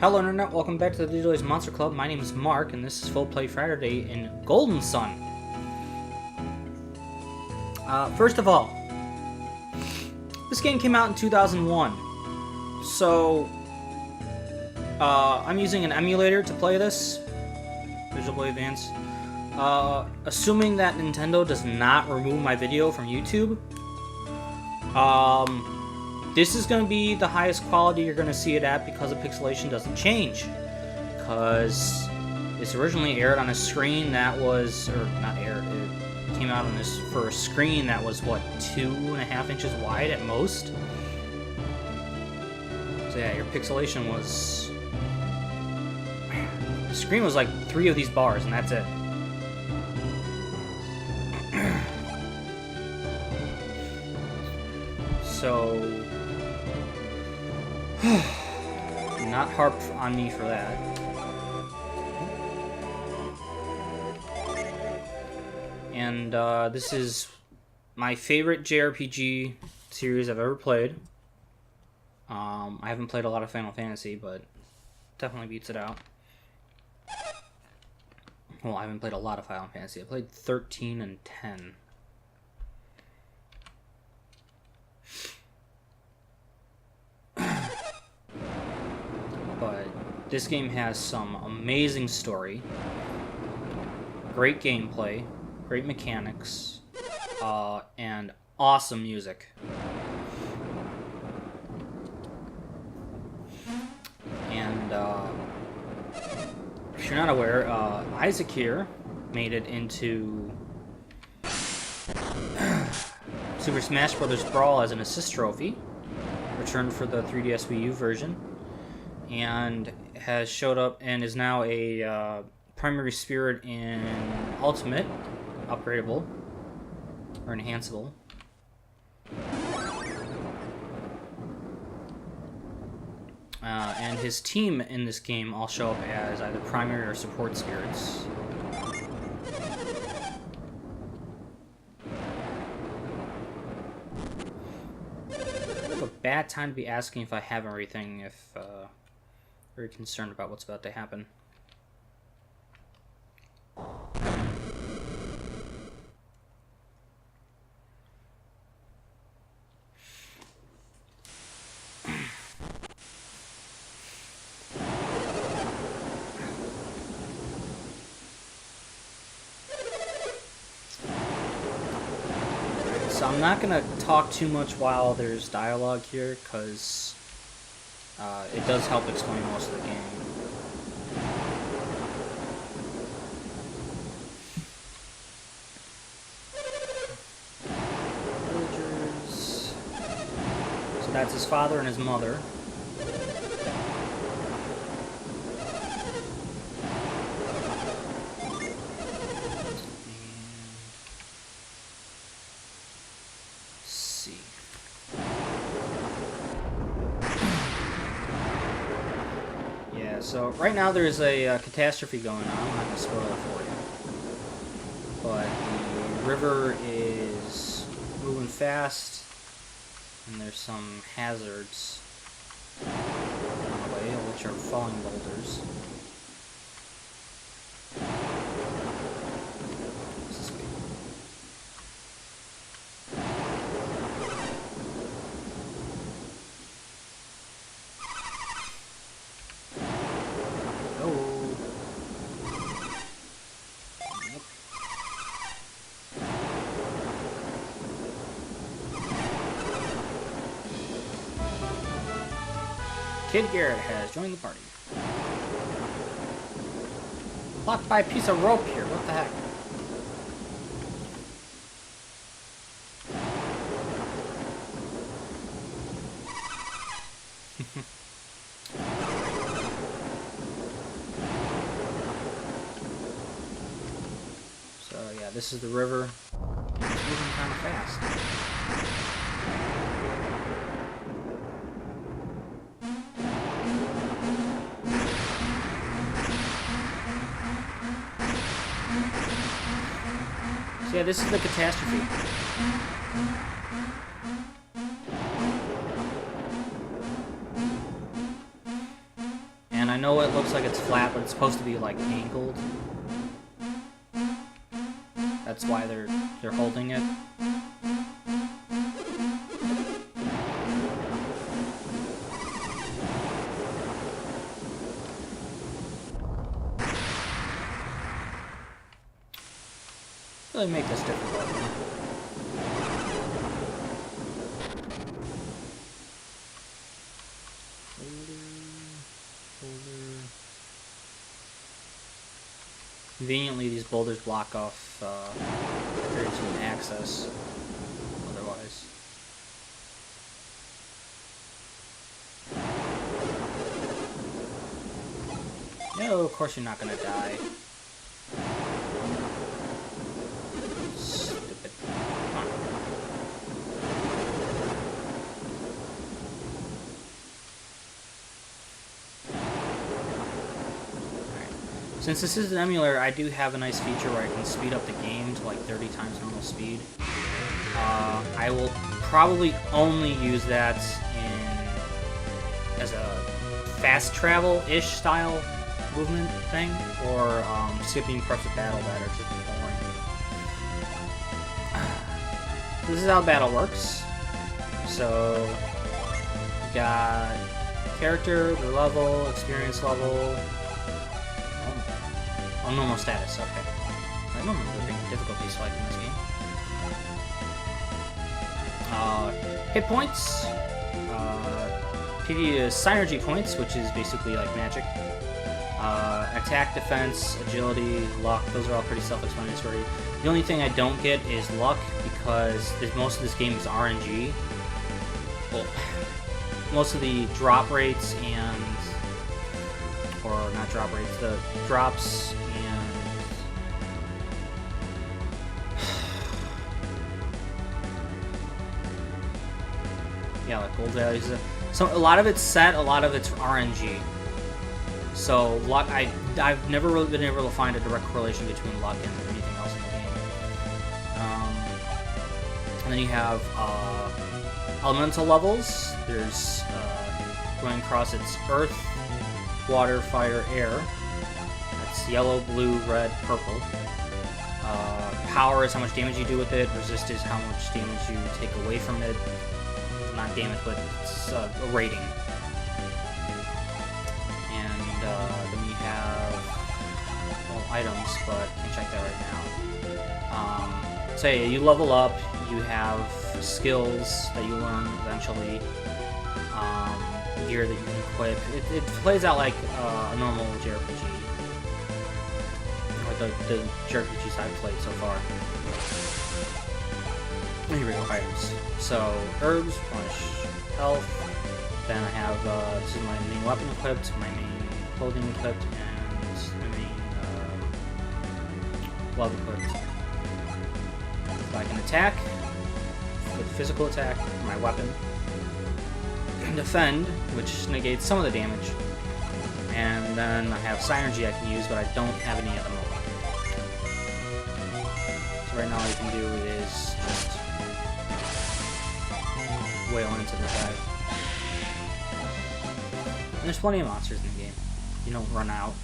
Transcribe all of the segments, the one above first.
Hello Internet, welcome back to the Digital Ace Monster Club. My name is Mark, and this is Full Play Fraturday in Golden Sun. First of all, this game came out in 2001, so I'm using an emulator to play this, Visual Boy Advance. Assuming that Nintendo does not remove my video from YouTube, this is going to be the highest quality you're going to see it at because the pixelation doesn't change. Because it's originally aired on a screen that was, or not aired, it came out on this for a screen that was, what, 2.5 inches wide at most? So yeah, your pixelation was... The screen was like 3 of these bars, and that's it. So... do not harp on me for that. And this is my favorite JRPG series I've ever played. I haven't played a lot of Final Fantasy, but definitely beats it out. Well, I haven't played a lot of Final Fantasy. I played 13 and 10. But this game has some amazing story, great gameplay, great mechanics, and awesome music. And if you're not aware, Isaac here made it into Super Smash Bros. Brawl as an assist trophy, returned for the 3DS Wii U version, and has showed up and is now a primary spirit in Ultimate, upgradable, or enhanceable. And his team in this game all show up as either primary or support spirits. Kind of a bad time to be asking if I have everything, if very concerned about what's about to happen. So I'm not going to talk too much while there's dialogue here, because it does help explain most of the game. Villagers. So that's his father and his mother. So right now there's a catastrophe going on. I'm not going to spoil it for you. But the river is moving fast, and there's some hazards on the way, which are falling boulders. Kid Garrett has joined the party. Blocked by a piece of rope here. What the heck? So yeah, this is the river. It's moving kind of fast. Yeah, this is the catastrophe. And I know it looks like it's flat, but it's supposed to be like angled. That's why they're holding it. Really make this difficult. Conveniently, these boulders block off areas you can access otherwise. No, of course you're not gonna die. Stupid. Come on. Since this is an emulator, I do have a nice feature where I can speed up the game to like 30 times normal speed. I will probably only use that as a fast travel-ish style movement thing, or skipping parts of battle that are just boring. This is how battle works. So, you got character, the level, experience level. Oh, normal status, okay. I don't remember the big difficulty spike in this game. Hit points. PD is synergy points, which is basically like magic. Attack, defense, agility, luck, those are all pretty self-explanatory. The only thing I don't get is luck, because most of this game is RNG. Well, most of the drop rates and... or not drop rates, the drops and... yeah, like gold values. So a lot of it's set, a lot of it's RNG. So luck, I've never really been able to find a direct correlation between luck and anything else in the game. And then you have elemental levels. There's going across, it's earth, water, fire, air. That's yellow, blue, red, purple. Power is how much damage you do with it. Resist is how much damage you take away from it. Not damage, but it's a rating. And then we have items, but can't check that right now. So yeah, you level up. You have skills that you learn eventually. Gear that you can equip. It plays out like a normal JRPG, or the JRPGs I've played so far. Here we go, items. So herbs, replenish health. Then I have this is my main weapon equipped, my main clothing equipped, and my main glove equipped. So I can attack with physical attack, my weapon. Defend, which negates some of the damage, and then I have synergy I can use, but I don't have any at the moment. So right now all you can do is just wail into the guy. And there's plenty of monsters in the game. You don't run out.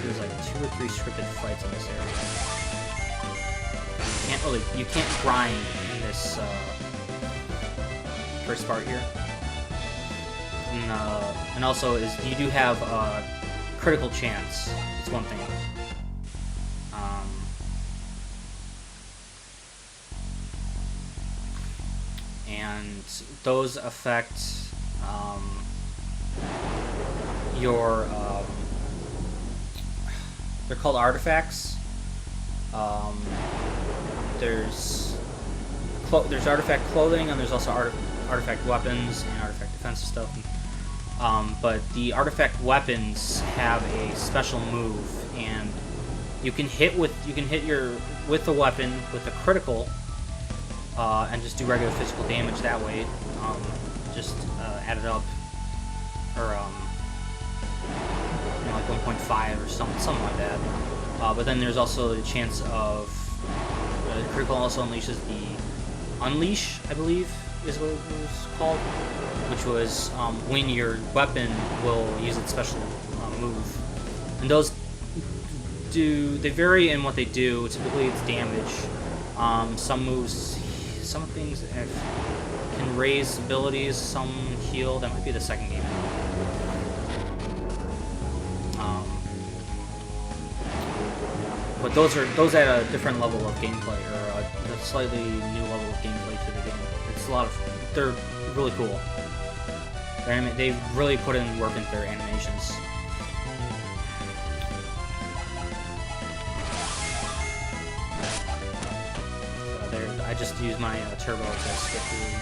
There's like 2 or 3 scripted fights in this area. You can't grind in this first part here. And also is you do have critical chance. It's one thing. And those affect your they're called artifacts. There's artifact clothing, and there's also artifact weapons and artifact defensive stuff. But the artifact weapons have a special move, and you can hit with the weapon with a critical, and just do regular physical damage that way. Just add it up, or like 1.5 or something like that. But then there's also the chance of the critical also unleashes the Unleash, I believe, is what it was called, which which was when your weapon will use its special move. And those they vary in what they do. Typically it's damage. Some moves, some things can raise abilities, some heal. That might be the second game. But those at a different level of gameplay, or a slightly new level of gameplay to the game. It's a lot of, they're really cool. They really put in work into their animations. I just used my turbo to skip through,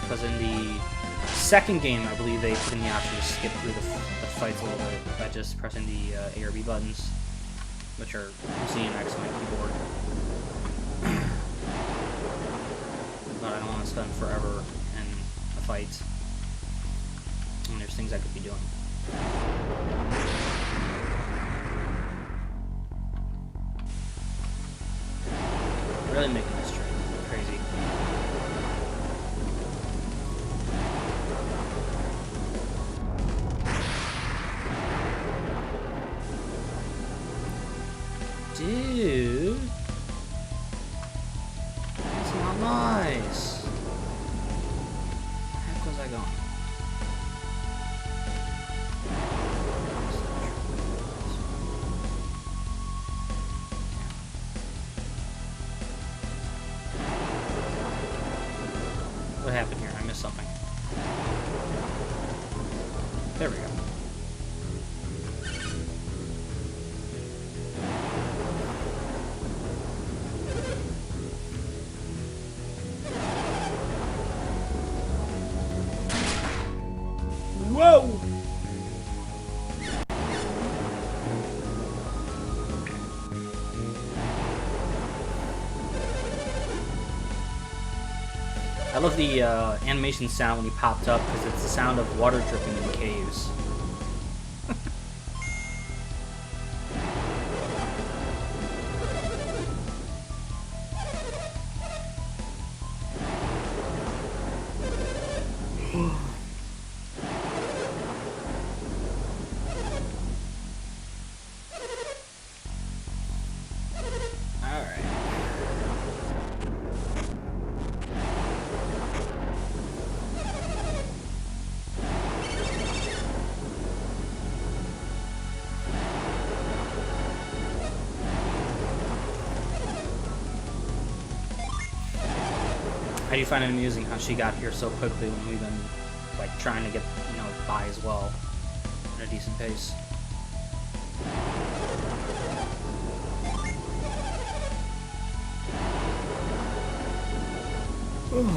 because in the second game, I believe they put in the option to skip through the fights a little bit by just pressing the A or B buttons, which are Z and X on my keyboard. But I don't want to spend forever in a fight, and there's things I could be doing. Really making this train crazy. Dude, that's not nice. Where the heck was I going? What happened here? I missed something. There we go. Whoa! I love the animation sound when he popped up, because it's the sound of water dripping in caves. How do you find it amusing how she got here so quickly when we've been like trying to get, you know, by as well at a decent pace? Alright.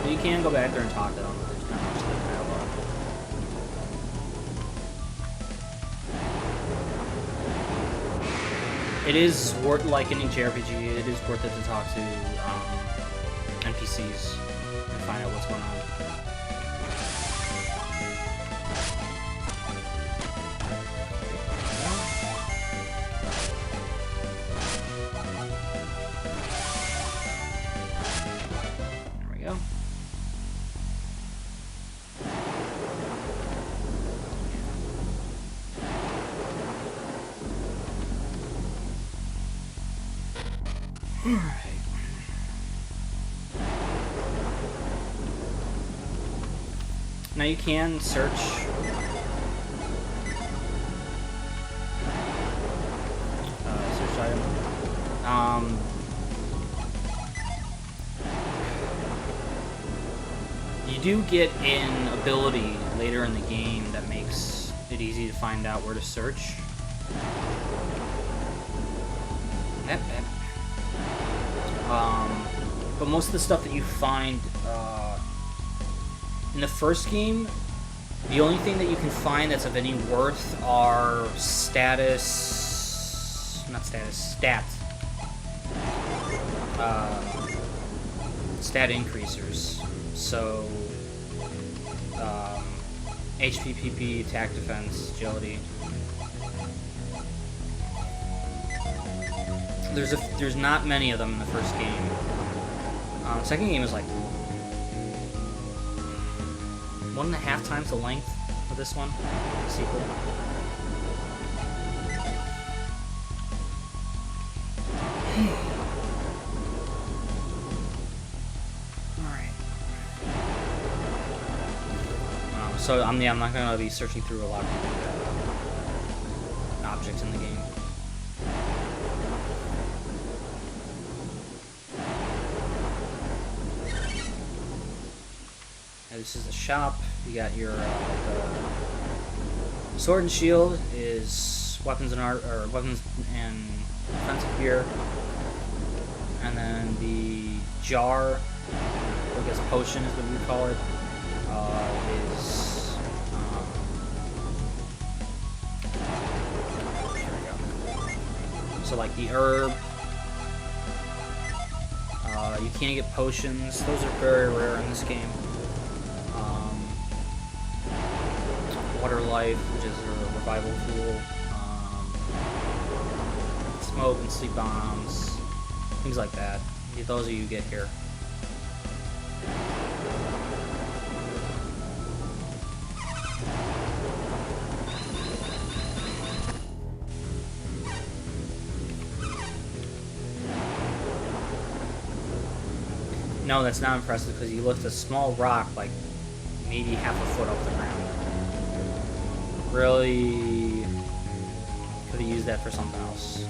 Well, you can go back there and talk to them, but there's not much to dialogue. It is worth, like any JRPG, it is worth it to talk to NPCs and find out what's going on. There we go. Alright. Now you can search search item. You do get an ability later in the game that makes it easy to find out where to search. But most of the stuff that you find in the first game, the only thing that you can find that's of any worth are stat increasers. So HP, PP, attack, defense, agility. There's not many of them in the first game. The second game is like 1.5 times the length of this one, the sequel. Alright. So I'm not gonna be searching through a lot of objects in the game. This is the shop. You got your the sword and shield is weapons and art, or weapons and defensive gear, and then the jar, I guess potion is what we call it, is here we go. So like the herb. You can't get potions. Those are very rare in this game. Water life, which is a revival tool. Smoke and sleep bombs. Things like that. Those are you get here. No, that's not impressive because you lift a small rock like maybe half a foot off the ground. Really could have used that for something else.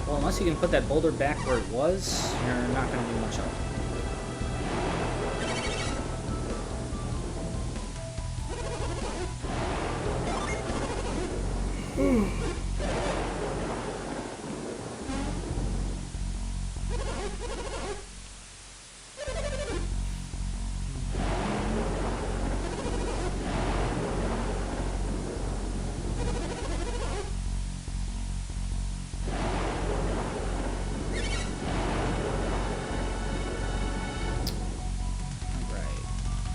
Well, unless you can put that boulder back where it was, you're not going to do much help.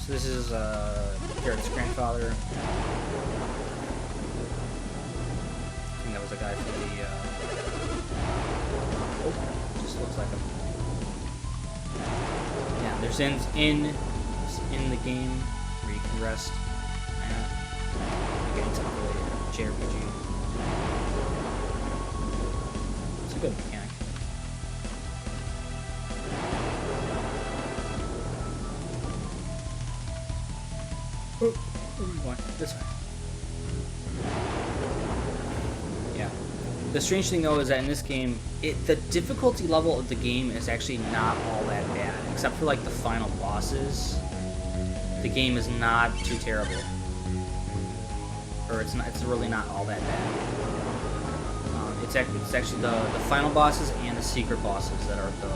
So this is Garrett's grandfather. I think that was a guy for the. Oh, just looks like him. Yeah, there's ends in the game where you can rest. And getting something really JRPG. It's a good mechanic. This way. Yeah. The strange thing though is that in this game, the difficulty level of the game is actually not all that bad, except for like the final bosses. The game is not too terrible, or it's really not all that bad. It's actually the final bosses and the secret bosses that are the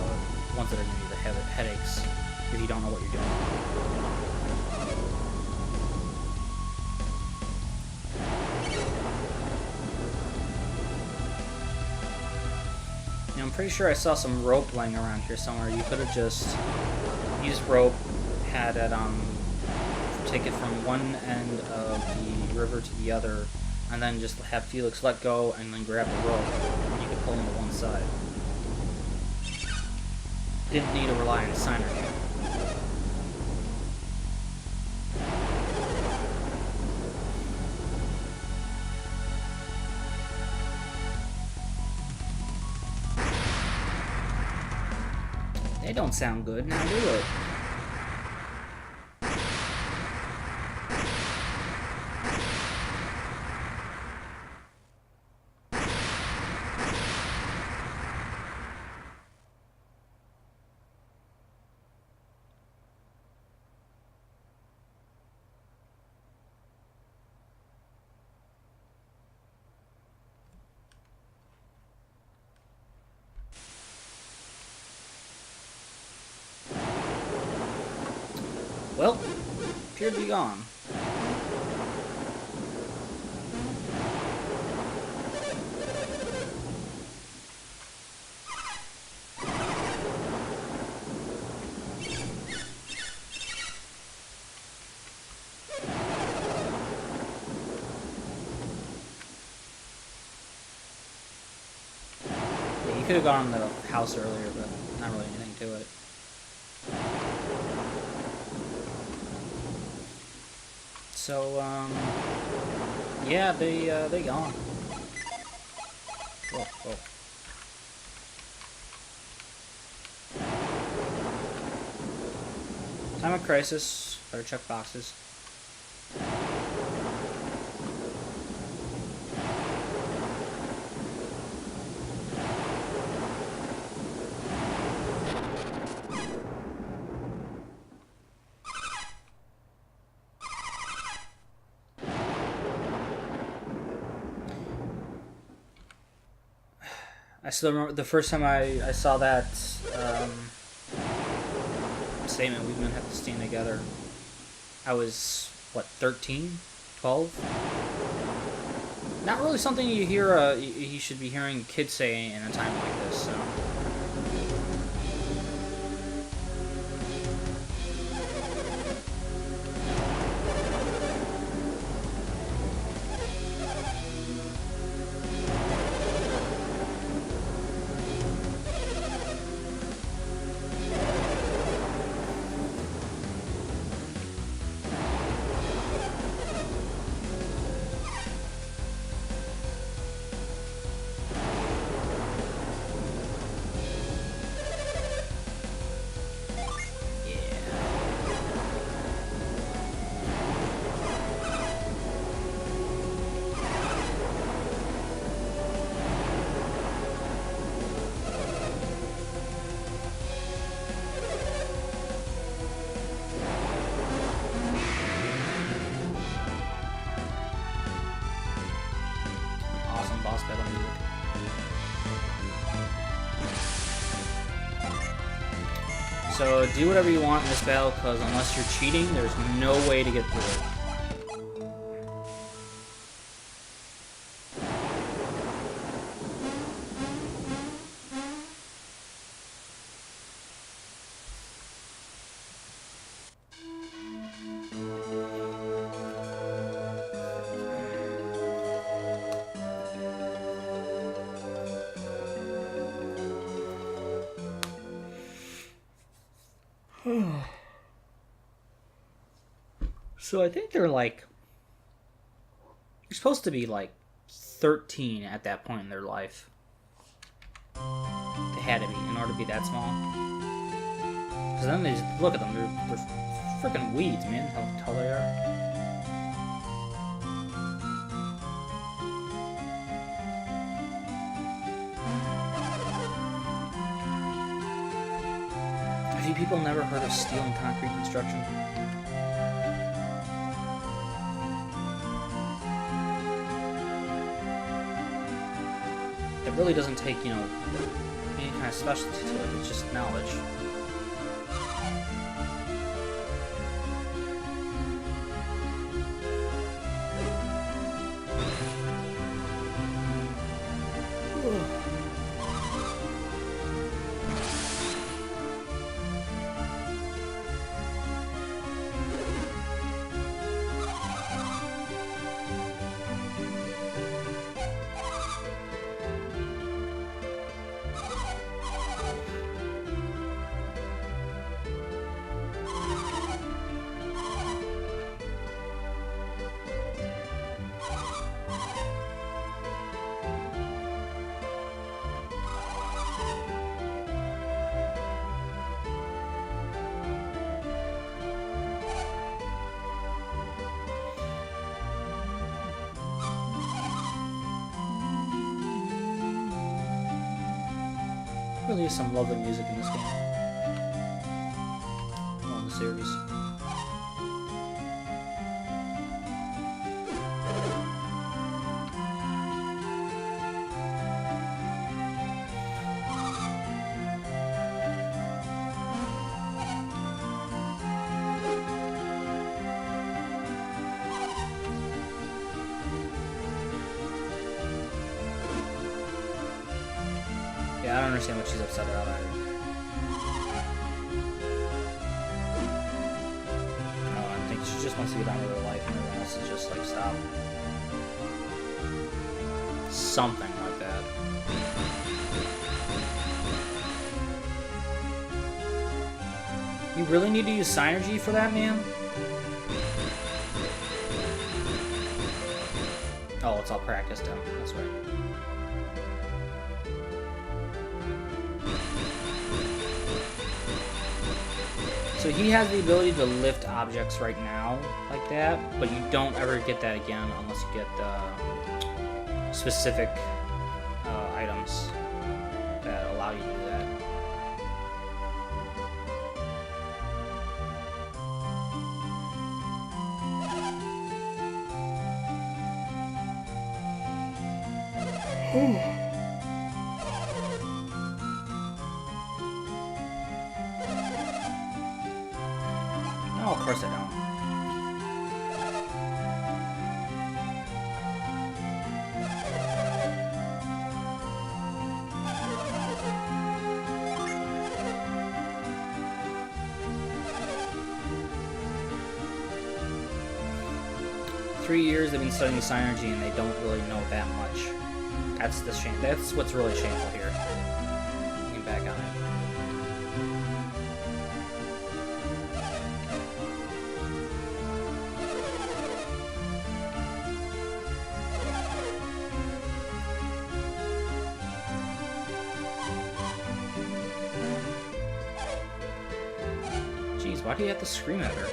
ones that are giving you the headaches if you don't know what you're doing. I'm pretty sure I saw some rope laying around here somewhere. You could have just used rope, had it take it from one end of the river to the other, and then just have Felix let go and then grab the rope, and you could pull him to one side. Didn't need to rely on Synergy. They don't sound good, now do it. Well, appeared to be gone. could have gone on the house earlier, but not really anything to it. So, yeah, they gone. Whoa, whoa. Time of crisis. Better check boxes. I still remember the first time I saw that statement, we wouldn't have to stand together. I was, what, 13? 12? Not really something you hear, you should be hearing kids say in a time like this, so. So do whatever you want in this battle, because unless you're cheating, there's no way to get through it. So I think they're like, you're supposed to be like 13 at that point in their life. They had to be in order to be that small. Because then they just look at them, they're freaking weeds, man. How tall they are. Have you people never heard of steel and concrete construction? It really doesn't take, you know, any kind of specialty to it. It's just knowledge. Really is some lovely music in this game. On the series. Yeah, I don't understand what she's upset about either. Oh, I think she just wants to get on with her life and everyone else is just like, stop. Something like that. You really need to use Synergy for that, man? Oh, it's all practice done. That's right. So he has the ability to lift objects right now, like that, but you don't ever get that again unless you get the specific items that allow you to do that. No, of course I don't. 3 years they've been studying Synergy and they don't really know that much. That's the shame. That's what's really shameful here. Looking back on it. Jeez, why do you have to scream at her?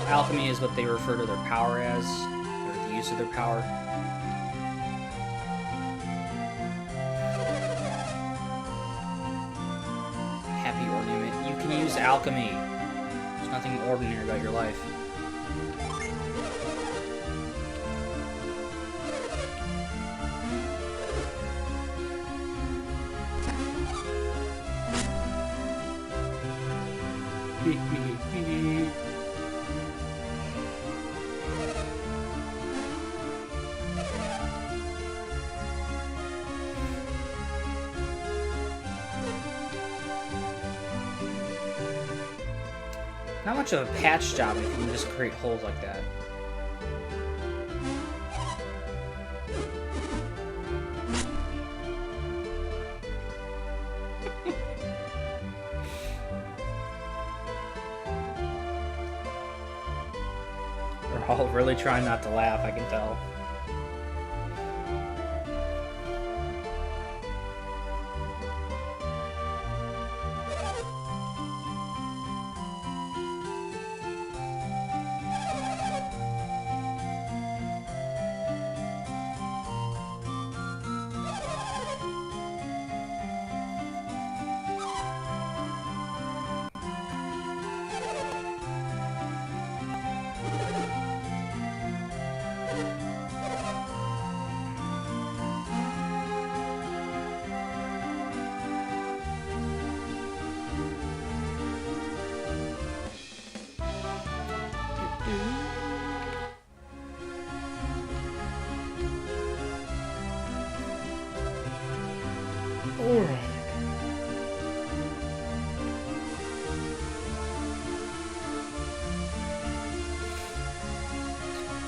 Alchemy is what they refer to their power as, or the use of their power. Happy ornament. You can use alchemy. There's nothing ordinary about your life. Not much of a patch job if you can just create holes like that. We're all really trying not to laugh, I can tell.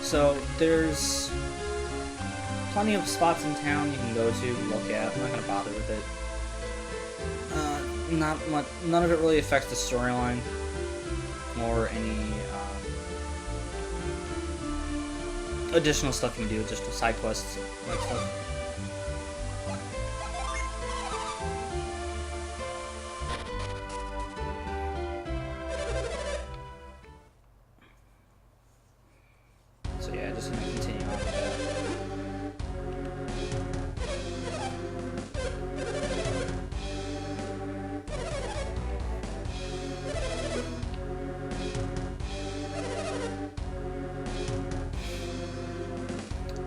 So there's plenty of spots in town you can go to, look at. I'm not gonna bother with it. Not much. None of it really affects the storyline or any additional stuff you can do. Just side quests like stuff. So yeah, just gonna continue on with that.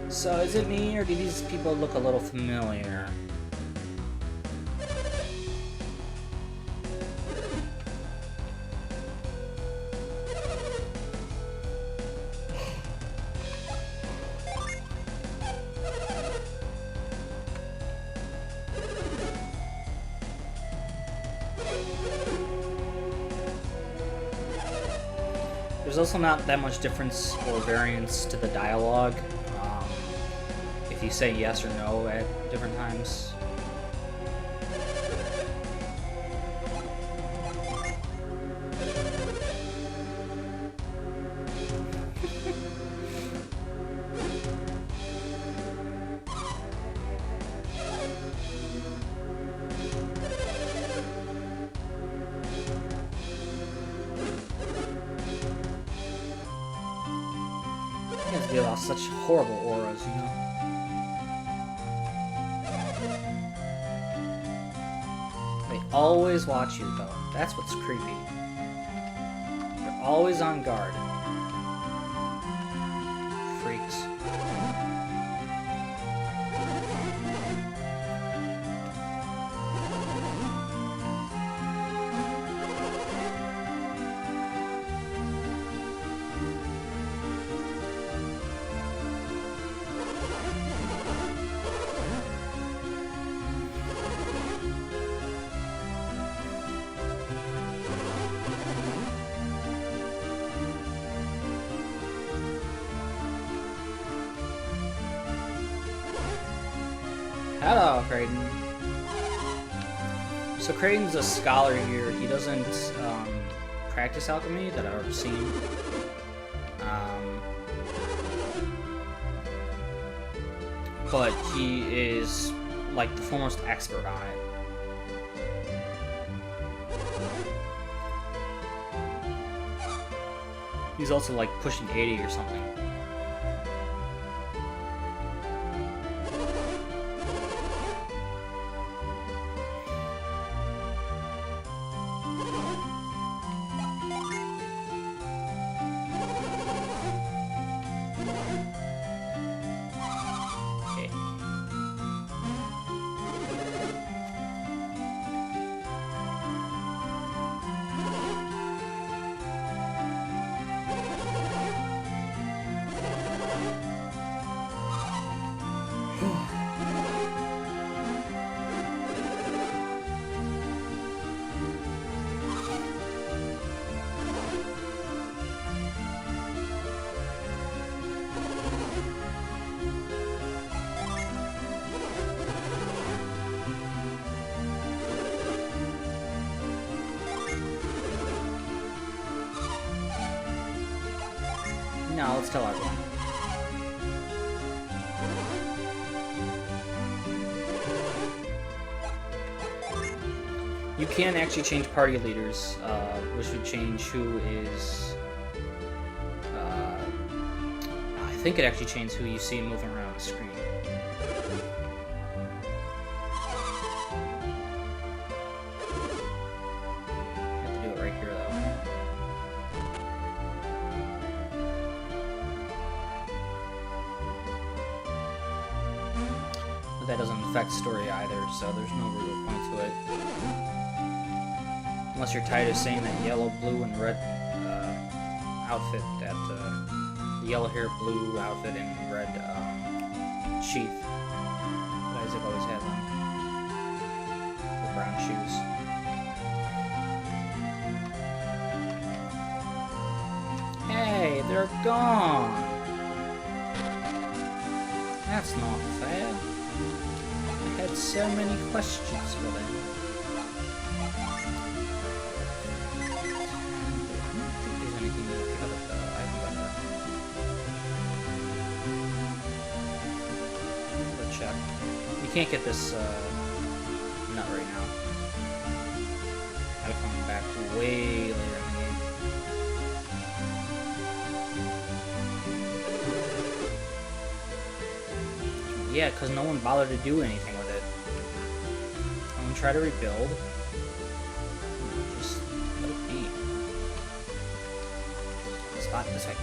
So, is it me, or do these people look a little familiar? There's also not that much difference or variance to the dialogue if you say yes or no at different times. You guys give off such horrible auras, you know? They always watch you, though. That's what's creepy. They're always on guard. Freaks. Hello, Creighton. So Creighton's a scholar here. He doesn't practice alchemy that I've ever seen. But he is like the foremost expert on it. He's also like pushing 80 or something. No, let's tell everyone. You can actually change party leaders, which would change who is... I think it actually changes who you see moving around the screen. You have to do it right here, though. But that doesn't affect story either, so there's no real point to it. Unless you're tired of saying that yellow, blue, and red outfit, that the yellow hair, blue outfit, and red sheath that Isaac always had on. The brown shoes. Hey, they're gone! That's not fair. I had so many questions for them. You can't get this nut right now. Gotta come back way later in the game. Yeah, because no one bothered to do anything with it. I'm gonna try to rebuild. Just let it be. Spot this way.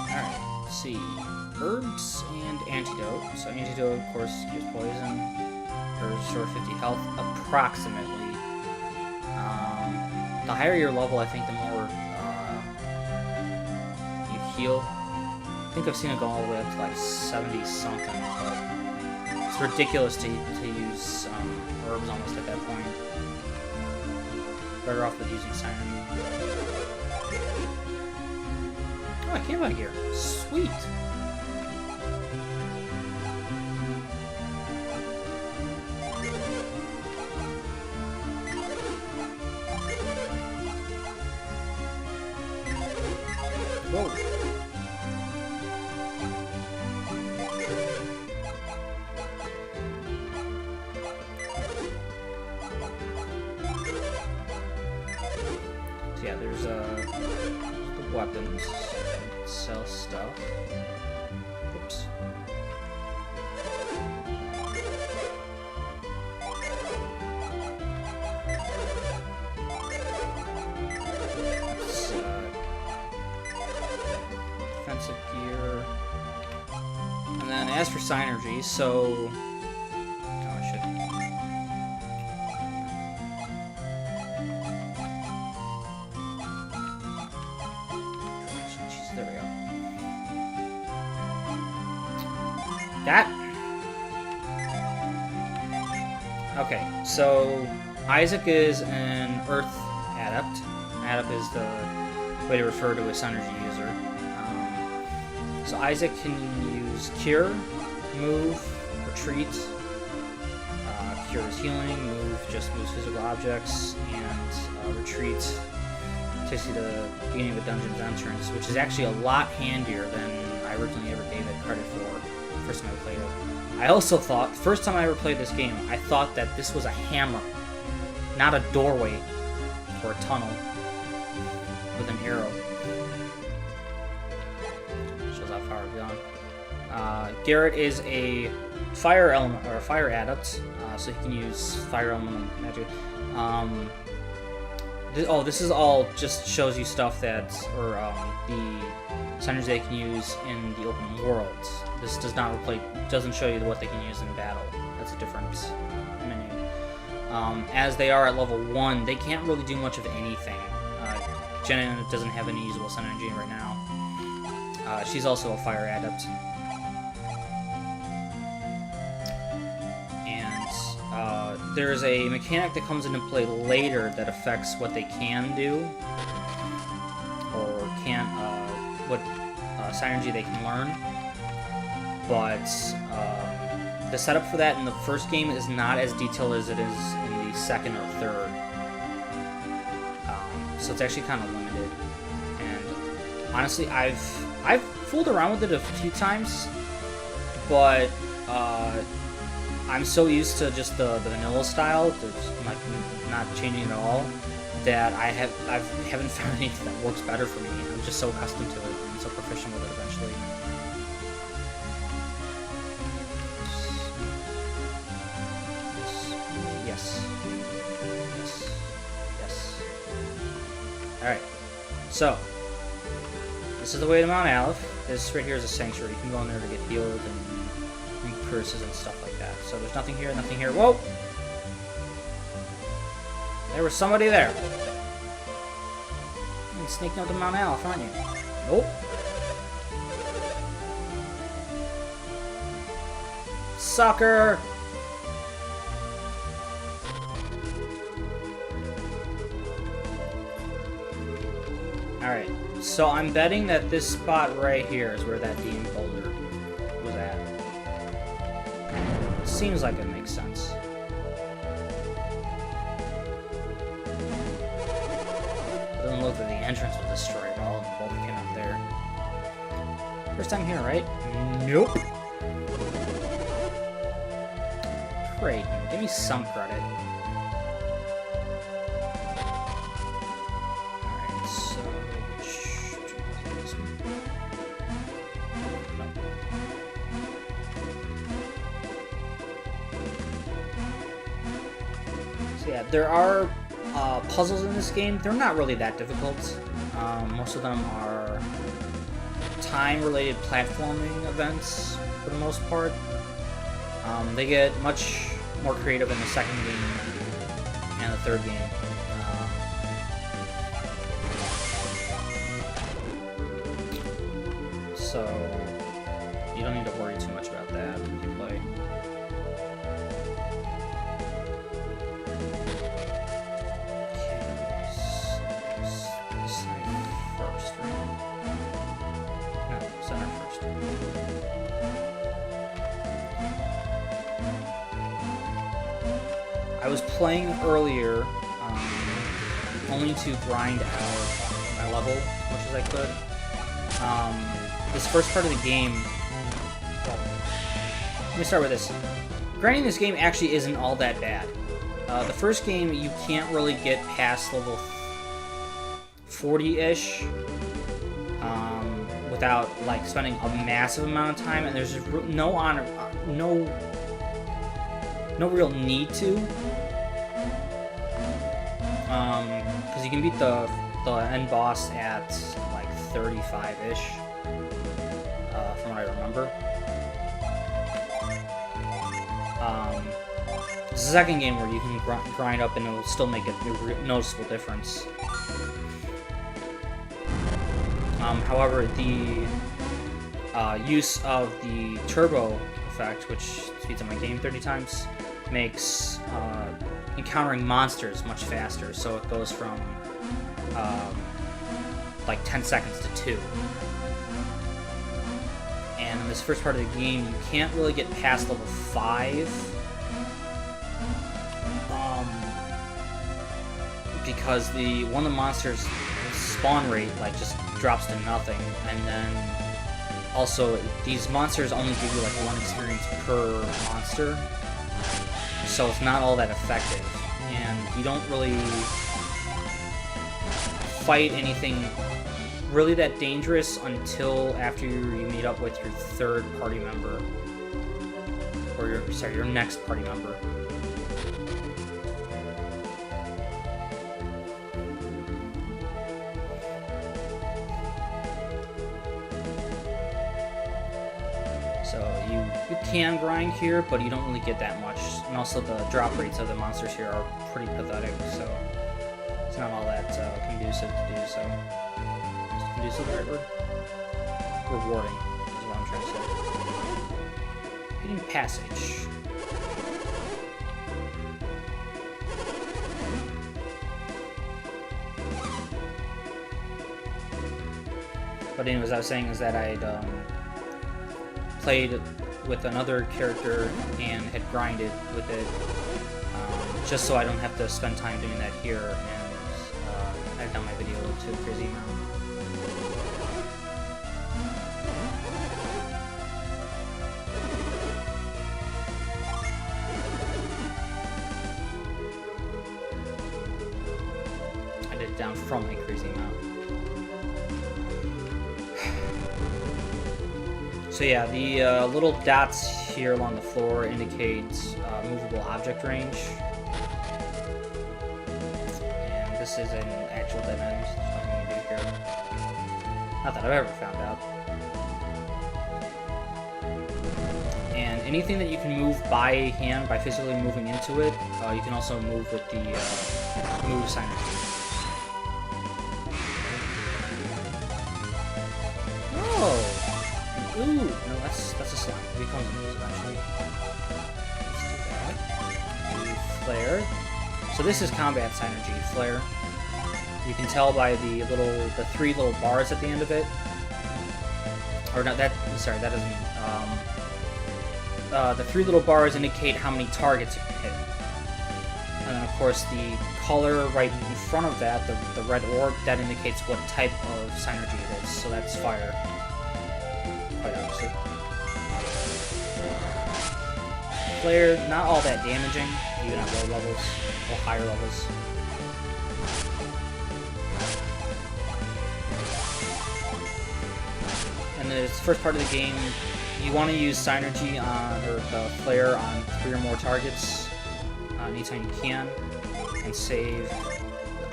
Alright, let's see. Herbs and antidote. So antidote, of course, cures poison. Herbs restore 50 health, approximately. The higher your level, I think, the more you heal. I think I've seen it go all the way up to like 70 something, but it's ridiculous to use herbs almost at that point. Better off with using Siren. Oh, I came out here. Sweet. Whoa. So yeah, there's the weapons. Sell stuff. Oops. Defensive gear. And then as for synergy, so... Oh, I should... Jeez, there we go. That? Okay, so Isaac is an Earth adept. Adept is the way to refer to a synergy user. So Isaac can use Cure, Move, Retreat. Cure is healing, Move just moves physical objects, and Retreat takes you to the beginning of a dungeon's entrance, which is actually a lot handier than I originally ever gave it credit for the first time I played it. I also thought, the first time I ever played this game, I thought that this was a hammer, not a doorway or a tunnel with an arrow. Garrett is a fire element or a fire adept, so he can use fire element magic. This is all just shows you stuff that, or the synergy they can use in the open world. This doesn't show you what they can use in battle. That's a different menu. As they are at level 1, they can't really do much of anything. Jenna doesn't have any usable synergy right now. She's also a fire adept. There's a mechanic that comes into play later that affects what they can do, or what synergy they can learn. But the setup for that in the first game is not as detailed as it is in the second or third. So it's actually kind of limited. And honestly, I've fooled around with it a few times, but I'm so used to just the vanilla style, like not changing at all, that I haven't found anything that works better for me. I'm just so accustomed to it and so proficient with it eventually. Yes. Alright. So, this is the way to Mount Aleph. This right here is a sanctuary. You can go in there to get healed and curses and stuff like that. So there's nothing here, nothing here. Whoa! There was somebody there. You're sneaking up to Mount Aleph, aren't you? Nope. Sucker! Alright, so I'm betting that this spot right here is where that demon boulder was at. Seems like it makes sense. It doesn't look like the entrance was destroyed at all, and the boulder came out there. First time here, right? Nope. Great. Give me some credit. Alright, so... Yeah, there are puzzles in this game, they're not really that difficult. Most of them are time-related platforming events, for the most part. They get much more creative in the second game and the third game. So you don't need to worry too much about that when you play. I was playing earlier only to grind out my level as much as I could. This first part of the game... Well, let me start with this. Grinding this game actually isn't all that bad. The first game, you can't really get past level 40-ish without like spending a massive amount of time, and there's just no real need to. Because you can beat the end boss at like 35-ish, from what I remember. It's the second game where you can grind up and it will still make a noticeable difference. However, the use of the turbo effect, which speeds up my game 30 times, makes encountering monsters much faster. So it goes from like 10 seconds to 2. And in this first part of the game, you can't really get past level 5. Because one of the monsters' spawn rate like just drops to nothing, and then also these monsters only give you like 1 experience per monster, so it's not all that effective, and you don't really fight anything really that dangerous until after you meet up with your third party member, or your next party member. So you can grind here, but you don't really get that much. And also the drop rates of the monsters here are pretty pathetic, so it's not all that conducive to do so. Is conducive the right word? Rewarding is what I'm trying to say. Hidden passage. But anyways, I was saying is that I'd played with another character and had grinded with it, just so I don't have to spend time doing that here, and I've done my video to a crazy amount. I did it down from a crazy amount. So yeah, the little dots here along the floor indicate movable object range. And this is an actual dead end. There's nothing you can do here. Not that I've ever found out. And anything that you can move by hand, by physically moving into it, you can also move with the move synergy. Oh! Ooh, no, that's a slime. It becomes a move eventually. Let's do that. Do flare. So this is combat synergy, flare. You can tell by the 3 little bars at the end of it. Or not that. Sorry, that doesn't. The 3 little bars indicate how many targets you can hit. And then, of course, the color right in front of that, the red orb, that indicates what type of synergy it is. So that's fire. Quite obviously. Flare, not all that damaging, even at low levels, or higher levels. And this first part of the game, you want to use synergy on, or the flare on 3 or more targets anytime you can, and save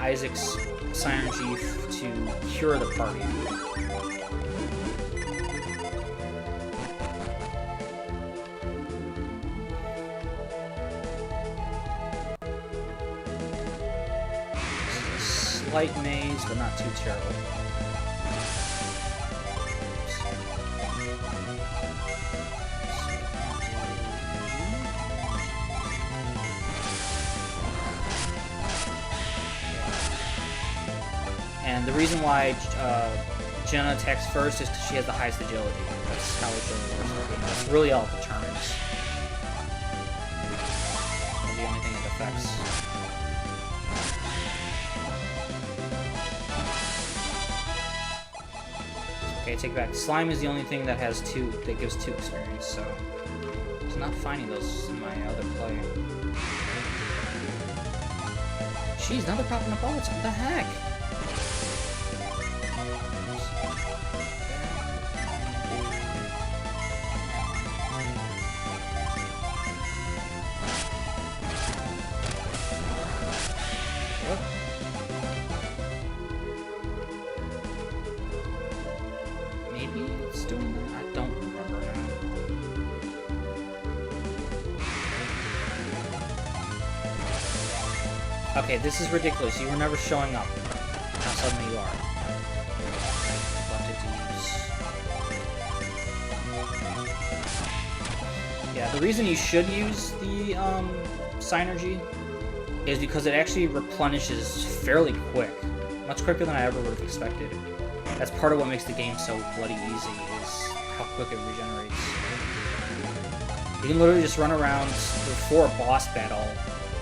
Isaac's synergy to cure the party. Slight maze, but not too terrible. And the reason why Jenna attacks first is because she has the highest agility. That's how it really works. That's really all it determines. That's the only thing it affects. Okay, take it back. Slime is the only thing that has that gives 2 experience, so I was not finding those in my other play. Jeez, now they're popping up bullets. What the heck? Maybe it's doing that? I don't remember now. Okay, this is ridiculous. You were never showing up. Now suddenly you are. Yeah, the reason you should use the synergy is because it actually replenishes fairly quick. Much quicker than I ever would have expected. That's part of what makes the game so bloody easy, is how quick it regenerates. You can literally just run around before a boss battle,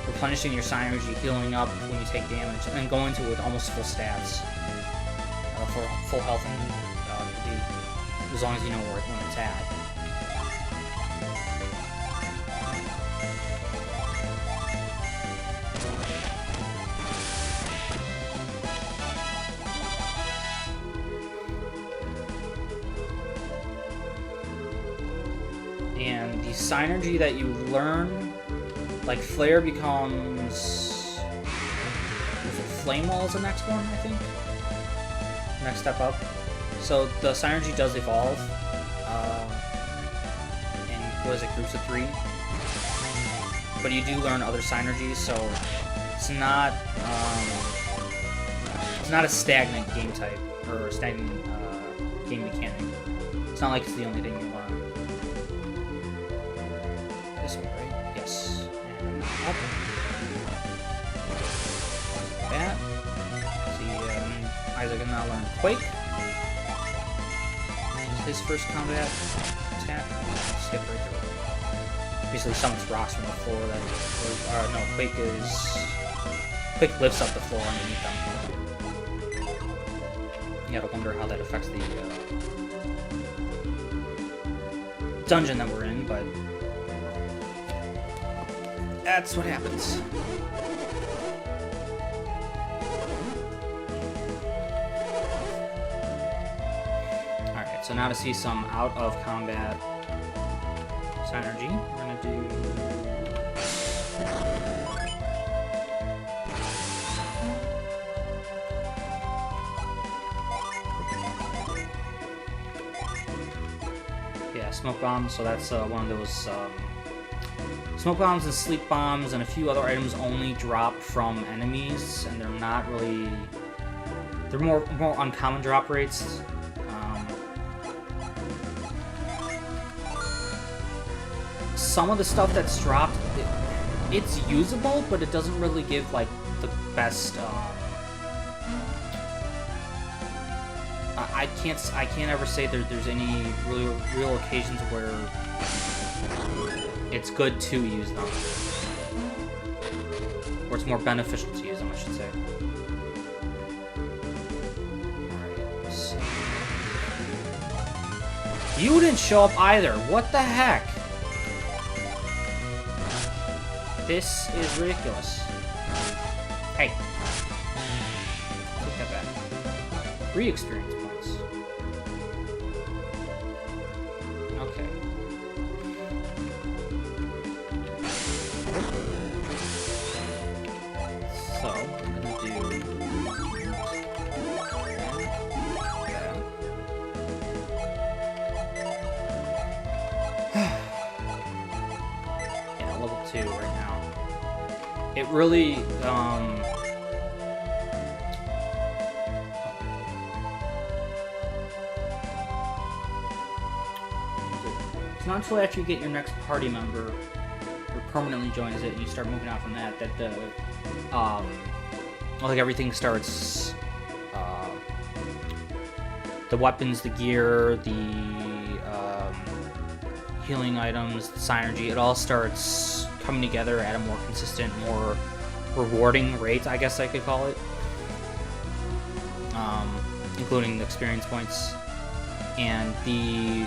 replenishing your synergy, healing up when you take damage, and then go into it with almost full stats. For full health and as long as you know when it's at. And the synergy that you learn, like Flare becomes, was it Flame Wall is the next one, I think? Next step up. So the synergy does evolve in, what is it, groups of 3? But you do learn other synergies, so it's not a stagnant game type, or a stagnant game mechanic. It's not like it's the only thing you learn. This way, right? Yes. And up. That. See, Isaac can now learn Quake. This is his first combat attack. Skip right through it. Basically summons rocks from the floor that, no, Quake lifts up the floor underneath them. You gotta wonder how that affects the dungeon that we're in, but that's what happens. Alright, so now to see some out of combat synergy, we're gonna do smoke bombs, so that's one of those smoke bombs and sleep bombs and a few other items only drop from enemies, and they're not really, they're more uncommon drop rates. Some of the stuff that's dropped, it's usable, but it doesn't really give like the best. I can't ever say there's any real occasions where it's good to use them, or it's more beneficial to use them, I should say. Alright, so. You didn't show up either. What the heck? This is ridiculous. Hey. Take that back. 3 experience points. Okay. So, I'm gonna do too right now. It really, it's not until after you get your next party member or permanently joins it and you start moving out from that the, like everything starts, the weapons, the gear, the healing items, the synergy, it all starts coming together at a more consistent, more rewarding rate, I guess I could call it, including the experience points. And the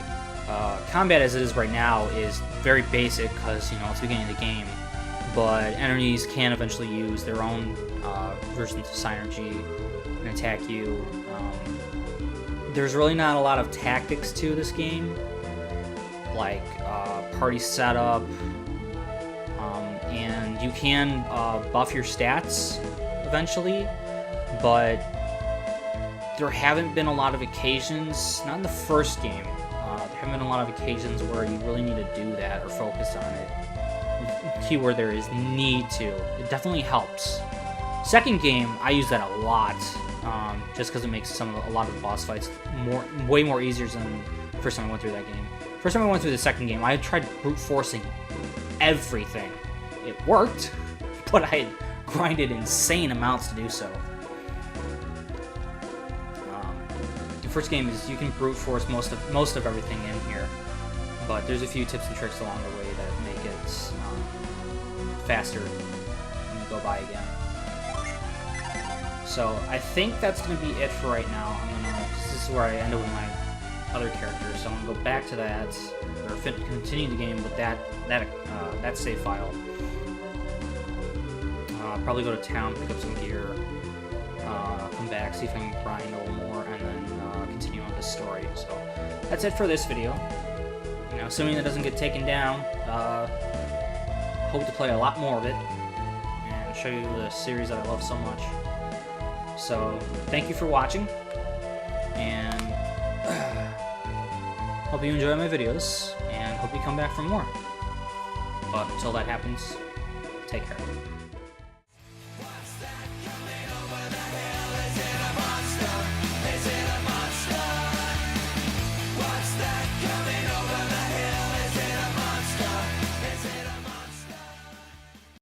combat as it is right now is very basic because, you know, it's the beginning of the game, but enemies can eventually use their own versions of synergy and attack you. There's really not a lot of tactics to this game, like party setup, and you can buff your stats eventually, but there haven't been a lot of occasions, not in the first game, there haven't been a lot of occasions where you really need to do that or focus on it. Keyword there is need to. It definitely helps. Second game, I use that a lot, just because it makes a lot of the boss fights way more easier than the first time I went through that game. First time I went through the second game, I tried brute forcing everything. It worked, but I had grinded insane amounts to do so. The first game is you can brute force most of everything in here, but there's a few tips and tricks along the way that make it faster when you go by again. So I think that's going to be it for right now. This is where I end up with my other characters, so I'm going to go back to that, or continue the game with that save file. Probably go to town, pick up some gear, come back, see if I can grind a little more, and then continue on this story. So that's it for this video. You know, assuming that doesn't get taken down, hope to play a lot more of it and show you the series that I love so much. So thank you for watching, and hope you enjoy my videos, and hope you come back for more. But until that happens, take care.